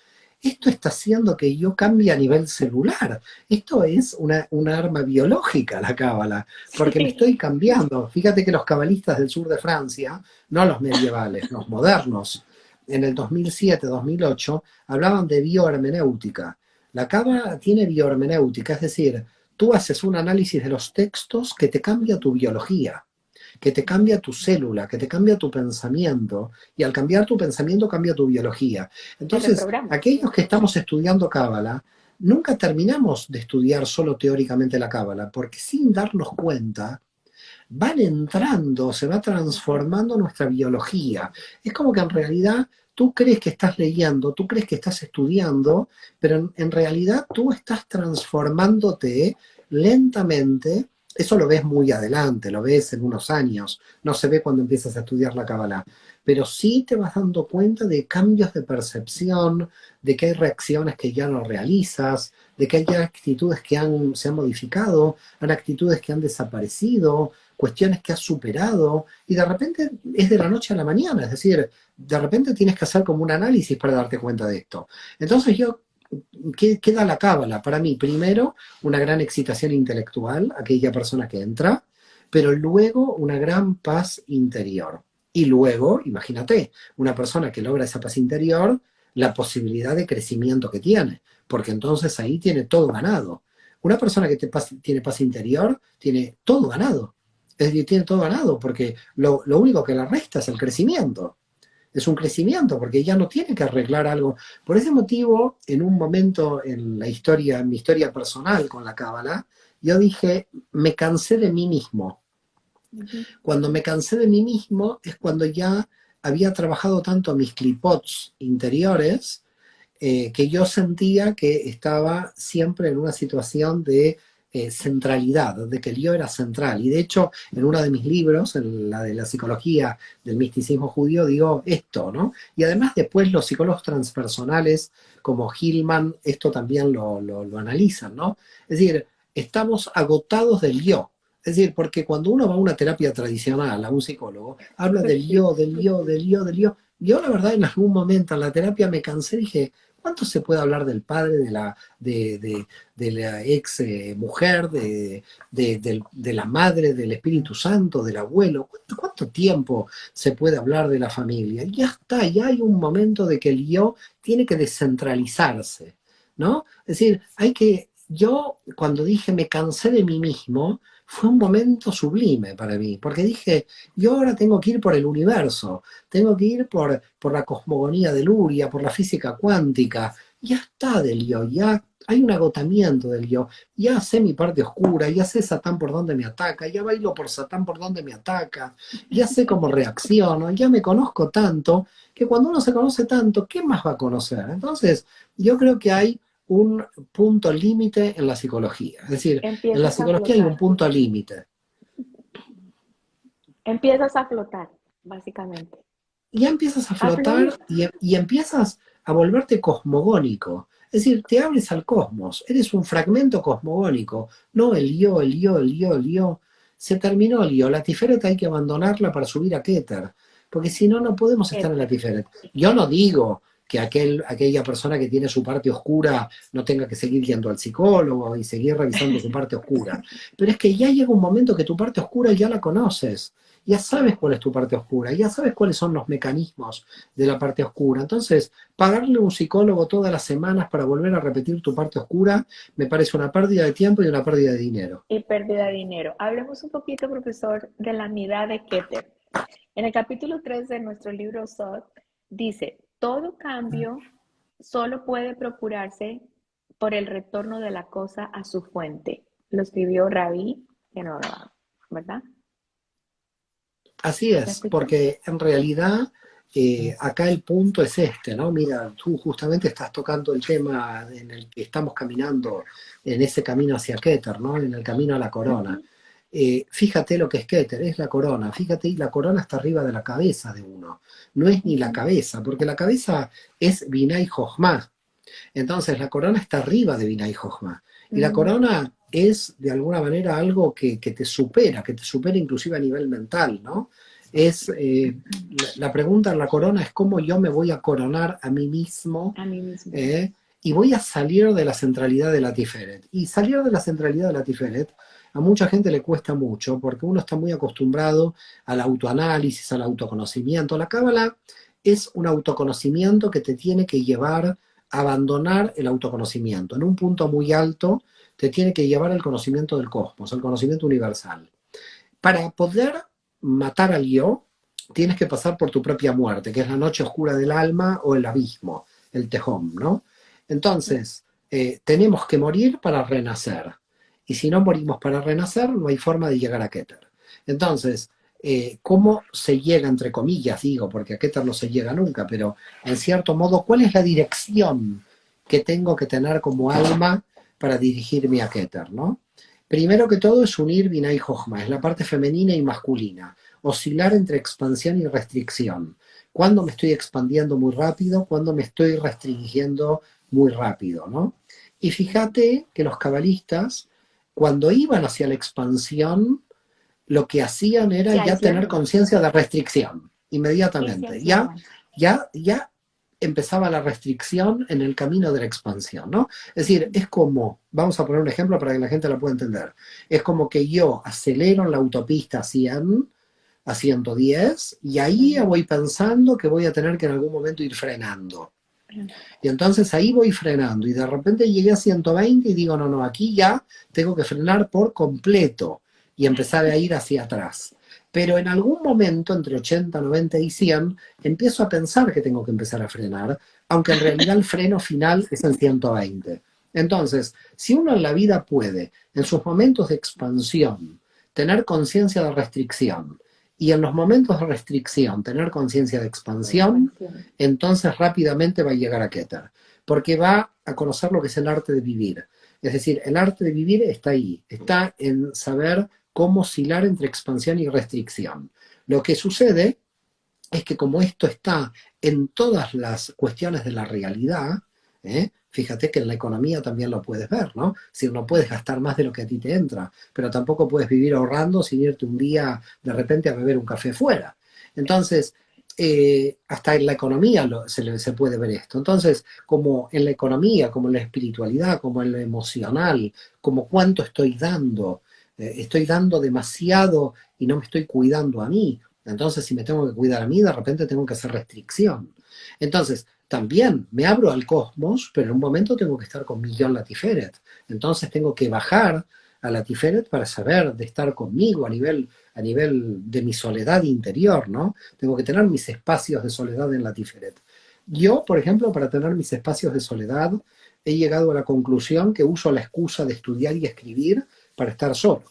Speaker 2: esto está haciendo que yo cambie a nivel celular. Esto es una arma biológica, la cábala, porque me estoy cambiando. Fíjate que los cabalistas del sur de Francia, no los medievales, los modernos, en el 2007-2008, hablaban de biohermenéutica. La cábala tiene biohermenéutica, es decir, tú haces un análisis de los textos que te cambia tu biología, que te cambia tu célula, que te cambia tu pensamiento, y al cambiar tu pensamiento cambia tu biología. Entonces, aquellos que estamos estudiando cábala, nunca terminamos de estudiar solo teóricamente la cábala, porque sin darnos cuenta, van entrando, se va transformando nuestra biología. Es como que en realidad tú crees que estás leyendo, tú crees que estás estudiando, pero en realidad tú estás transformándote lentamente. Eso lo ves muy adelante, lo ves en unos años, no se ve cuando empiezas a estudiar la Kabbalah, pero sí te vas dando cuenta de cambios de percepción, de que hay reacciones que ya no realizas, de que hay actitudes que se han modificado, hay actitudes que han desaparecido, cuestiones que has superado, y de repente es de la noche a la mañana, es decir, de repente tienes que hacer como un análisis para darte cuenta de esto. Entonces ¿qué da la cábala? Para mí, primero, una gran excitación intelectual, aquella persona que entra, pero luego una gran paz interior. Y luego, imagínate, una persona que logra esa paz interior, la posibilidad de crecimiento que tiene, porque entonces ahí tiene todo ganado. Una persona que tiene paz interior tiene todo ganado. Es decir, tiene todo ganado, porque lo único que le resta es el crecimiento. Es un crecimiento, porque ya no tiene que arreglar algo. Por ese motivo, en un momento en la historia, en mi historia personal con la Cábala, yo dije, me cansé de mí mismo. Cuando me cansé de mí mismo es cuando ya había trabajado tanto mis clipots interiores, que yo sentía que estaba siempre en una situación de centralidad, de que el yo era central. Y de hecho, en uno de mis libros, en la de la psicología del misticismo judío, digo esto, ¿no? Y además después los psicólogos transpersonales, como Hillman, esto también lo analizan, ¿no? Es decir, estamos agotados del yo. Es decir, porque cuando uno va a una terapia tradicional, a un psicólogo, habla del yo, del yo, del yo, del yo. Yo, la verdad, en algún momento en la terapia me cansé y dije, ¿cuánto se puede hablar del padre, de la ex mujer, de la madre, del Espíritu Santo, del abuelo? ¿Cuánto tiempo se puede hablar de la familia? Ya está, ya hay un momento de que el yo tiene que descentralizarse, ¿no? Es decir, yo cuando dije me cansé de mí mismo, fue un momento sublime para mí, porque dije, yo ahora tengo que ir por el universo, tengo que ir por la cosmogonía de Luria, por la física cuántica. Ya está del yo, ya hay un agotamiento del yo. Ya sé mi parte oscura, ya sé Satán por dónde me ataca, ya bailo por Satán por dónde me ataca, ya sé cómo reacciono, ya me conozco tanto, que cuando uno se conoce tanto, ¿qué más va a conocer? Entonces, yo creo que hay un punto límite en la psicología. Es decir, en la
Speaker 1: Empiezas a
Speaker 2: psicología hay un
Speaker 1: flotar.
Speaker 2: punto límite.
Speaker 1: Empiezas a flotar, básicamente.
Speaker 2: Ya empiezas a
Speaker 1: A
Speaker 2: flotar
Speaker 1: fluir.
Speaker 2: y empiezas a volverte cosmogónico. Es decir, te abres al cosmos, eres un fragmento cosmogónico, no el yo, el yo, el yo, el yo. Se terminó el yo, la Tiferet hay que abandonarla para subir a Keter, porque si no, no podemos estar en la Tiferet. Yo no digo que aquella persona que tiene su parte oscura no tenga que seguir yendo al psicólogo y seguir revisando su parte oscura, pero es que ya llega un momento que tu parte oscura ya la conoces, ya sabes cuál es tu parte oscura, ya sabes cuáles son los mecanismos de la parte oscura. Entonces, pagarle a un psicólogo todas las semanas para volver a repetir tu parte oscura me parece una pérdida de tiempo y una pérdida de dinero.
Speaker 1: Y pérdida de dinero. Hablemos un poquito, profesor, de la unidad de Keter. En el capítulo 3 de nuestro libro Sot, dice, todo cambio solo puede procurarse por el retorno de la cosa a su fuente. Lo escribió Rabí Genora, ¿verdad?
Speaker 2: Así
Speaker 1: ¿Me
Speaker 2: es,
Speaker 1: escuchan?
Speaker 2: porque en realidad acá el punto es este, ¿no? Mira, tú justamente estás tocando el tema en el que estamos caminando, en ese camino hacia Keter, ¿no? En el camino a la corona. Fíjate lo que es Keter, es la corona. Fíjate, y la corona está arriba de la cabeza de uno. No es ni la cabeza, porque la cabeza es Binay Jochma. Entonces la corona está arriba de Binay Jochma. Y la corona es de alguna manera algo que te supera, que te supera inclusive a nivel mental, ¿no? Es, la pregunta en la corona es cómo yo me voy a coronar a mí mismo,
Speaker 1: A mí mismo.
Speaker 2: y voy a salir de la centralidad de la Tiferet. Y salir de la centralidad de la Tiferet a mucha gente le cuesta mucho porque uno está muy acostumbrado al autoanálisis, al autoconocimiento. La Cábala es un autoconocimiento que te tiene que llevar a abandonar el autoconocimiento. En un punto muy alto te tiene que llevar al conocimiento del cosmos, al conocimiento universal. Para poder matar al yo, tienes que pasar por tu propia muerte, que es la noche oscura del alma o el abismo, el tejón, ¿no? Entonces, tenemos que morir para renacer. Y si no morimos para renacer, no hay forma de llegar a Keter. Entonces, ¿cómo se llega, entre comillas, digo, porque a Keter no se llega nunca, pero en cierto modo, cuál es la dirección que tengo que tener como alma para dirigirme a Keter, ¿no? Primero que todo es unir Binah y Jochma, es la parte femenina y masculina, oscilar entre expansión y restricción. Cuando me estoy expandiendo muy rápido, cuando me estoy restringiendo muy rápido, ¿no? Y fíjate que los cabalistas, cuando iban hacia la expansión, lo que hacían era
Speaker 1: Se
Speaker 2: ya tener
Speaker 1: aislaban.
Speaker 2: conciencia de restricción,
Speaker 1: Y se
Speaker 2: inmediatamente.
Speaker 1: aislaban.
Speaker 2: Ya empezaba la restricción en el camino de la expansión, ¿no? Es decir, es como, vamos a poner un ejemplo para que la gente lo pueda entender, es como que yo acelero en la autopista 100 a 110 y ahí voy pensando que voy a tener que en algún momento ir frenando. Y entonces ahí voy frenando y de repente llegué a 120 y digo, no, no, aquí ya tengo que frenar por completo y empezar a ir hacia atrás. Pero en algún momento, entre 80, 90 y 100, empiezo a pensar que tengo que empezar a frenar, aunque en realidad el freno final es en 120. Entonces, si uno en la vida puede, en sus momentos de expansión, tener conciencia de restricción, y en los momentos de restricción tener conciencia de expansión, entonces rápidamente va a llegar a Keter, porque va a conocer lo que es el arte de vivir. Es decir, el arte de vivir está ahí, está en saber cómo oscilar entre expansión y restricción. Lo que sucede es que como esto está en todas las cuestiones de la realidad, fíjate que en la economía también lo puedes ver, ¿no? Si no puedes gastar más de lo que a ti te entra, pero tampoco puedes vivir ahorrando sin irte un día de repente a beber un café fuera. Entonces, hasta en la economía se puede ver esto. Entonces, como en la economía, como en la espiritualidad, como en lo emocional, como cuánto estoy dando demasiado y no me estoy cuidando a mí. Entonces, si me tengo que cuidar a mí, de repente tengo que hacer restricción. Entonces, también me abro al cosmos, pero en un momento tengo que estar con mi Yon Latiferet. Entonces tengo que bajar a Latiferet para saber de estar conmigo a nivel de mi soledad interior, ¿no? Tengo que tener mis espacios de soledad en Latiferet. Yo, por ejemplo, para tener mis espacios de soledad, he llegado a la conclusión que uso la excusa de estudiar y escribir para estar solo.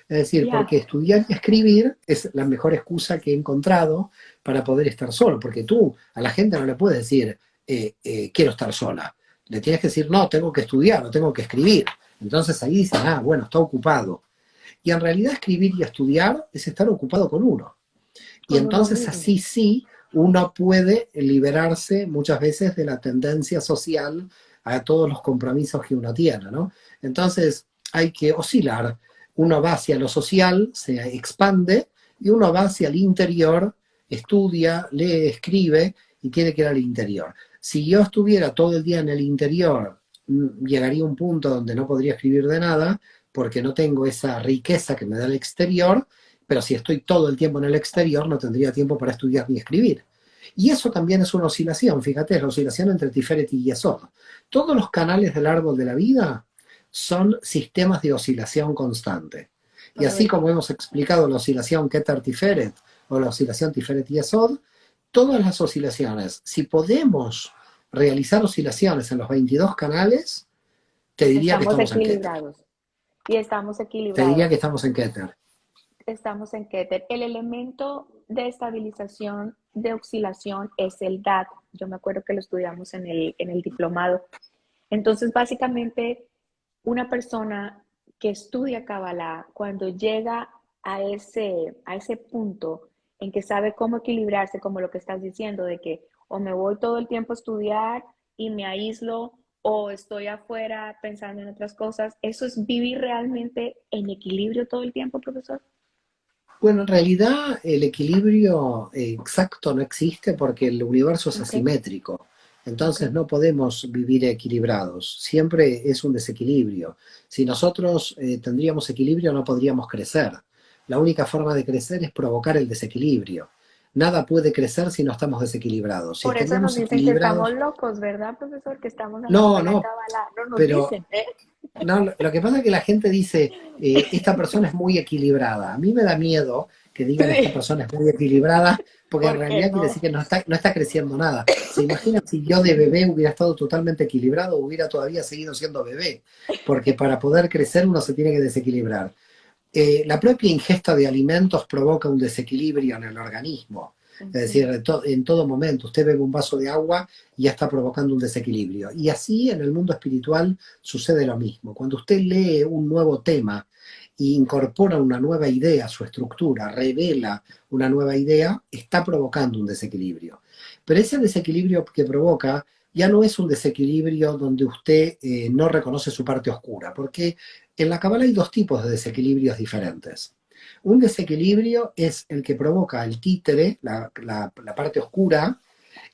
Speaker 2: Es decir, porque estudiar y escribir es la mejor excusa que he encontrado para poder estar solo, porque tú a la gente no le puedes decir, quiero estar sola. Le tienes que decir, no, tengo que estudiar o tengo que escribir. Entonces ahí dicen, bueno, está ocupado. Y en realidad escribir y estudiar es estar ocupado con uno. Y entonces así sí, uno puede liberarse muchas veces de la tendencia social a todos los compromisos que uno tiene, ¿no? Entonces hay que oscilar. Uno va hacia lo social, se expande, y uno va hacia el interior, estudia, lee, escribe, y tiene que ir al interior. Si yo estuviera todo el día en el interior, llegaría a un punto donde no podría escribir de nada, porque no tengo esa riqueza que me da el exterior, pero si estoy todo el tiempo en el exterior, no tendría tiempo para estudiar ni escribir. Y eso también es una oscilación, fíjate, es la oscilación entre Tiferet y Yesod. Todos los canales del árbol de la vida son sistemas de oscilación constante. Y así como hemos explicado la oscilación Keter Tiferet o la oscilación Tiferet Yesod, todas las oscilaciones, si podemos realizar oscilaciones en los 22 canales, te diría que estamos en Keter.
Speaker 1: Y estamos equilibrados.
Speaker 2: Te diría que estamos en Keter.
Speaker 1: Estamos en Keter. El elemento de estabilización, de oscilación, es el DAT. Yo me acuerdo que lo estudiamos en el diplomado. Entonces, básicamente, una persona que estudia Kabbalah, cuando llega a ese punto en que sabe cómo equilibrarse, como lo que estás diciendo, de que o me voy todo el tiempo a estudiar y me aíslo, o estoy afuera pensando en otras cosas, ¿eso es vivir realmente en equilibrio todo el tiempo, profesor?
Speaker 2: Bueno, en realidad el equilibrio exacto no existe porque el universo es asimétrico. Entonces no podemos vivir equilibrados. Siempre es un desequilibrio. Si nosotros tendríamos equilibrio no podríamos crecer. La única forma de crecer es provocar el desequilibrio. Nada puede crecer si no estamos desequilibrados. Si
Speaker 1: Por eso nos dicen que estamos locos, ¿verdad, profesor? Que estamos hablando de la Kabbalah. No nos dicen, ¿eh?
Speaker 2: No, lo que pasa es que la gente dice, esta persona es muy equilibrada. A mí me da miedo que digan esta persona es muy equilibrada, porque en realidad quiere decir que no está creciendo nada. ¿Se imaginan si yo de bebé hubiera estado totalmente equilibrado, hubiera todavía seguido siendo bebé? Porque para poder crecer uno se tiene que desequilibrar. La propia ingesta de alimentos provoca un desequilibrio en el organismo. Es decir, en todo momento, usted bebe un vaso de agua y ya está provocando un desequilibrio. Y así en el mundo espiritual sucede lo mismo. Cuando usted lee un nuevo tema e incorpora una nueva idea a su estructura, revela una nueva idea, está provocando un desequilibrio. Pero ese desequilibrio que provoca ya no es un desequilibrio donde usted no reconoce su parte oscura, porque en la Kabbalah hay dos tipos de desequilibrios diferentes. Un desequilibrio es el que provoca el títere, la parte oscura,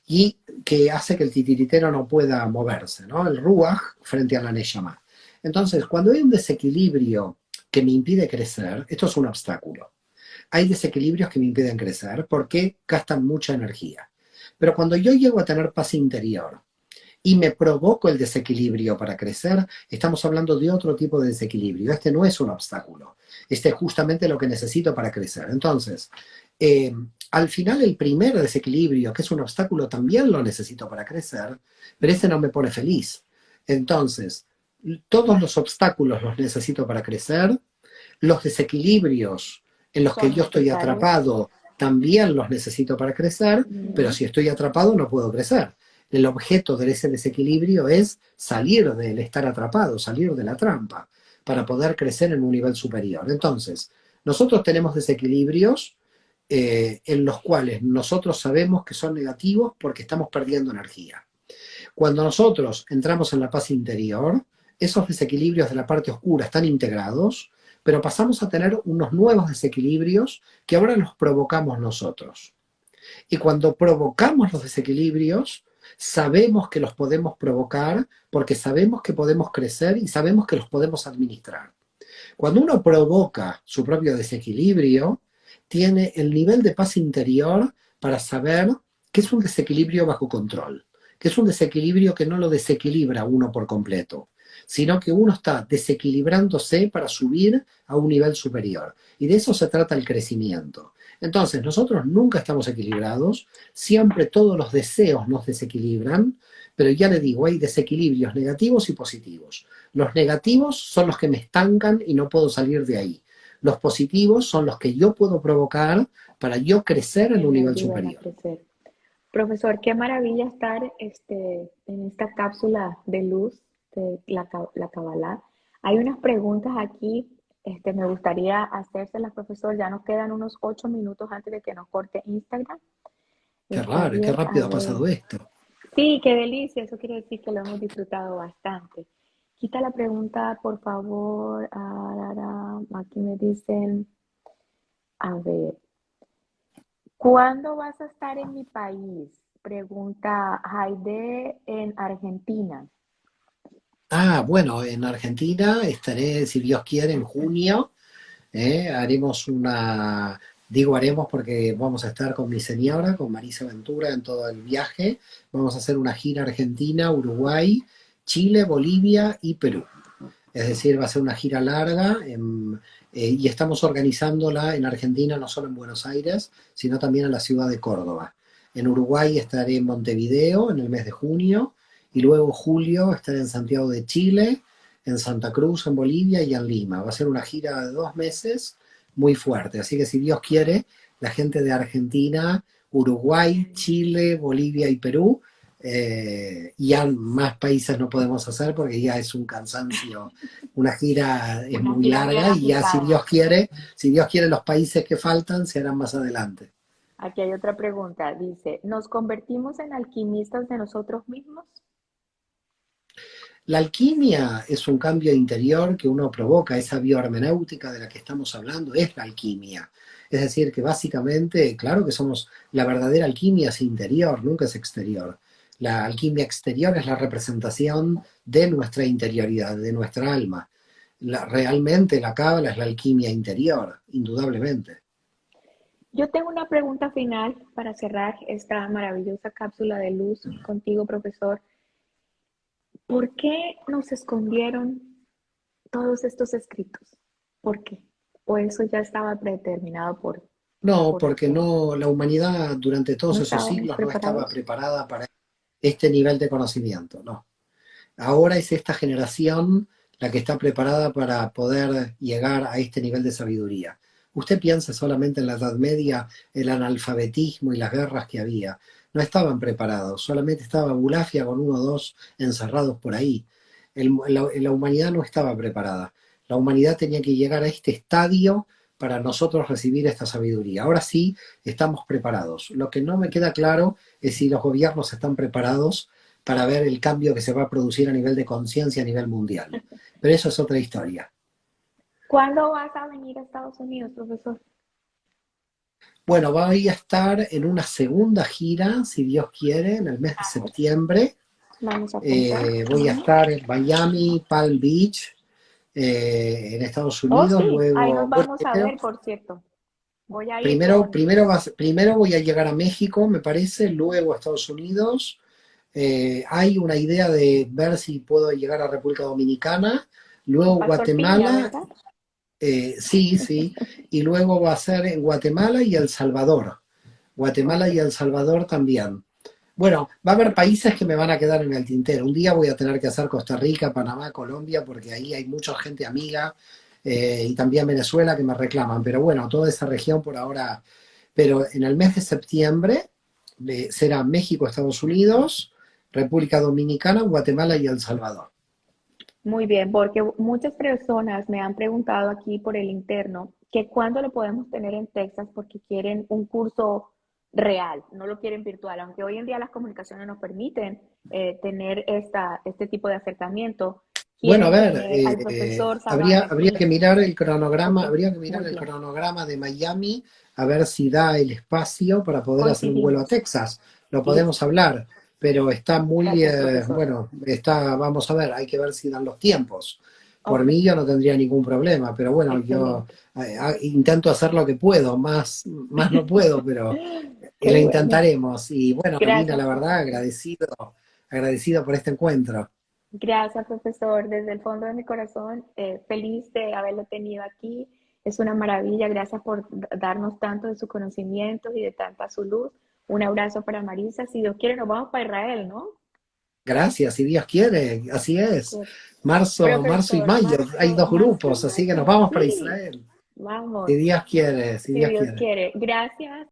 Speaker 2: y que hace que el titiritero no pueda moverse, ¿no? El ruach frente a la neshama. Entonces, cuando hay un desequilibrio que me impide crecer, esto es un obstáculo. hay desequilibrios que me impiden crecer porque gastan mucha energía. Pero cuando yo llego a tener paz interior y me provoco el desequilibrio para crecer, estamos hablando de otro tipo de desequilibrio. Este no es un obstáculo. Este es justamente lo que necesito para crecer. Entonces, al final el primer desequilibrio, que es un obstáculo, también lo necesito para crecer, pero este no me pone feliz. Entonces, todos los obstáculos los necesito para crecer, los desequilibrios en los que
Speaker 1: Son
Speaker 2: yo estoy
Speaker 1: necesarios.
Speaker 2: atrapado también los necesito para crecer, pero si estoy atrapado no puedo crecer. El objeto de ese desequilibrio es salir del estar atrapado, salir de la trampa, para poder crecer en un nivel superior. Entonces, nosotros tenemos desequilibrios en los cuales nosotros sabemos que son negativos porque estamos perdiendo energía. Cuando nosotros entramos en la paz interior, esos desequilibrios de la parte oscura están integrados, pero pasamos a tener unos nuevos desequilibrios que ahora los provocamos nosotros. Y cuando provocamos los desequilibrios, sabemos que los podemos provocar porque sabemos que podemos crecer y sabemos que los podemos administrar. Cuando uno provoca su propio desequilibrio, tiene el nivel de paz interior para saber que es un desequilibrio bajo control, que es un desequilibrio que no lo desequilibra uno por completo, sino que uno está desequilibrándose para subir a un nivel superior. Y de eso se trata el crecimiento. Entonces, nosotros nunca estamos equilibrados, siempre todos los deseos nos desequilibran, pero ya le digo, hay desequilibrios negativos y positivos. Los negativos son los que me estancan y no puedo salir de ahí. Los positivos son los que yo puedo provocar para yo crecer en
Speaker 1: Que
Speaker 2: un
Speaker 1: me
Speaker 2: nivel
Speaker 1: ayudan a
Speaker 2: superior.
Speaker 1: crecer. Profesor, qué maravilla estar en esta cápsula de luz de la Kabbalah. Hay unas preguntas aquí, me gustaría hacérselas, profesor. Ya nos quedan unos 8 minutos antes de que nos corte Instagram.
Speaker 2: Qué
Speaker 1: Está
Speaker 2: raro, qué
Speaker 1: bien, a
Speaker 2: rápido ha
Speaker 1: ver.
Speaker 2: pasado esto.
Speaker 1: Sí, qué delicia. Eso quiere decir que lo hemos disfrutado bastante. Quita la pregunta, por favor. Aquí me dicen, a ver. ¿Cuándo vas a estar en mi país? Pregunta Jaide en Argentina.
Speaker 2: Bueno, en Argentina estaré, si Dios quiere, en junio. Haremos digo haremos porque vamos a estar con mi señora, con Marisa Ventura en todo el viaje. Vamos a hacer una gira Argentina, Uruguay, Chile, Bolivia y Perú. Es decir, va a ser una gira larga y estamos organizándola en Argentina, no solo en Buenos Aires, sino también en la ciudad de Córdoba. En Uruguay estaré en Montevideo en el mes de junio y luego julio estaré en Santiago de Chile, en Santa Cruz, en Bolivia y en Lima. Va a ser una gira de 2 meses muy fuerte. Así que si Dios quiere, la gente de Argentina, Uruguay, Chile, Bolivia y Perú, ya más países no podemos hacer porque ya es un cansancio, una gira es
Speaker 1: Una
Speaker 2: muy
Speaker 1: gira bien
Speaker 2: larga y ya
Speaker 1: agitada.
Speaker 2: Si Dios quiere los países que faltan se harán más adelante.
Speaker 1: Aquí hay otra pregunta. Dice, ¿nos convertimos en alquimistas de nosotros mismos?
Speaker 2: La alquimia es un cambio interior que uno provoca, esa biohermenéutica de la que estamos hablando es la alquimia. Es decir, que básicamente, claro que la verdadera alquimia es interior, nunca es exterior. La alquimia exterior es la representación de nuestra interioridad, de nuestra alma. Realmente la cábala es la alquimia interior, indudablemente.
Speaker 1: Yo tengo una pregunta final para cerrar esta maravillosa cápsula de luz contigo, profesor. ¿Por qué nos escondieron todos estos escritos? ¿Por qué? ¿O eso ya estaba predeterminado
Speaker 2: No,
Speaker 1: por
Speaker 2: porque
Speaker 1: quién?
Speaker 2: no, la humanidad durante todos
Speaker 1: ¿No
Speaker 2: esos
Speaker 1: estábamos
Speaker 2: siglos no estaba
Speaker 1: preparados?
Speaker 2: preparada para este nivel de conocimiento, no. Ahora es esta generación la que está preparada para poder llegar a este nivel de sabiduría. Usted piensa solamente en la Edad Media, el analfabetismo y las guerras que había. No estaban preparados, solamente estaba Bulafia con uno o dos encerrados por ahí. La humanidad no estaba preparada. La humanidad tenía que llegar a este estadio para nosotros recibir esta sabiduría. Ahora sí estamos preparados. Lo que no me queda claro es si los gobiernos están preparados para ver el cambio que se va a producir a nivel de conciencia a nivel mundial. Pero eso es otra historia.
Speaker 1: ¿Cuándo vas a venir a Estados Unidos, profesor?
Speaker 2: Bueno, voy a estar en una segunda gira, si Dios quiere, en el mes de septiembre.
Speaker 1: Vamos a apuntar.
Speaker 2: Voy a estar en Miami, Palm Beach, en Estados
Speaker 1: Oh,
Speaker 2: Unidos.
Speaker 1: sí, ahí nos
Speaker 2: Luego, bueno,
Speaker 1: vamos a ver, por cierto. Voy a ir
Speaker 2: Primero,
Speaker 1: con,
Speaker 2: primero voy a llegar a México, me parece, luego a Estados Unidos. Hay una idea de ver si puedo llegar a República Dominicana,
Speaker 1: con
Speaker 2: luego
Speaker 1: Pastor Piña,
Speaker 2: Guatemala,
Speaker 1: ¿verdad?
Speaker 2: sí, sí, y luego va a ser en Guatemala y El Salvador. Guatemala
Speaker 1: Ok,
Speaker 2: y El Salvador también. Bueno, va a haber países que me van a quedar en el tintero. Un día voy a tener que hacer Costa Rica, Panamá, Colombia, porque ahí hay mucha gente amiga, y también Venezuela que me reclaman. Pero bueno, toda esa región por ahora. Pero en el mes de septiembre será México, Estados Unidos, República Dominicana, Guatemala y El Salvador.
Speaker 1: muy bien, porque muchas personas me han preguntado aquí por el interno que cuándo lo podemos tener en Texas porque quieren un curso real, no lo quieren virtual, aunque hoy en día las comunicaciones nos permiten tener este tipo de acercamiento,
Speaker 2: Bueno, a
Speaker 1: quieren
Speaker 2: ver,
Speaker 1: tener al profesor
Speaker 2: habría,
Speaker 1: Sabana
Speaker 2: habría
Speaker 1: aquí.
Speaker 2: que mirar el
Speaker 1: Ok,
Speaker 2: cronograma, habría que mirar
Speaker 1: muy
Speaker 2: el
Speaker 1: bien,
Speaker 2: cronograma de Miami a ver si da el espacio para poder hacer un vuelo a
Speaker 1: coincidimos.
Speaker 2: Texas. Lo podemos
Speaker 1: Listo.
Speaker 2: hablar, pero está muy,
Speaker 1: Gracias, profesor.
Speaker 2: bueno, está, vamos a ver, hay que ver si dan los tiempos. Por
Speaker 1: Ok,
Speaker 2: mí yo no tendría ningún problema, pero bueno, yo
Speaker 1: excelente.
Speaker 2: intento hacer lo que puedo, más no puedo, pero lo
Speaker 1: Qué bueno.
Speaker 2: intentaremos. Y bueno, Lina,
Speaker 1: Gracias,
Speaker 2: la verdad,
Speaker 1: profesor.
Speaker 2: agradecido por este encuentro.
Speaker 1: Gracias, profesor. Desde el fondo de mi corazón, feliz de haberlo tenido aquí. Es una maravilla. Gracias por darnos tanto de sus conocimientos y de tanta su luz. Un abrazo para Marisa. Si Dios quiere, nos vamos para Israel, ¿no?
Speaker 2: Gracias, si Dios quiere, así es. Marzo y
Speaker 1: Profesor,
Speaker 2: mayo, hay dos
Speaker 1: marzo y
Speaker 2: grupos, así que nos
Speaker 1: mayo.
Speaker 2: vamos para
Speaker 1: Sí,
Speaker 2: Israel.
Speaker 1: vamos.
Speaker 2: Si Dios quiere, si
Speaker 1: Si
Speaker 2: Dios
Speaker 1: Dios
Speaker 2: quiere.
Speaker 1: quiere. Gracias.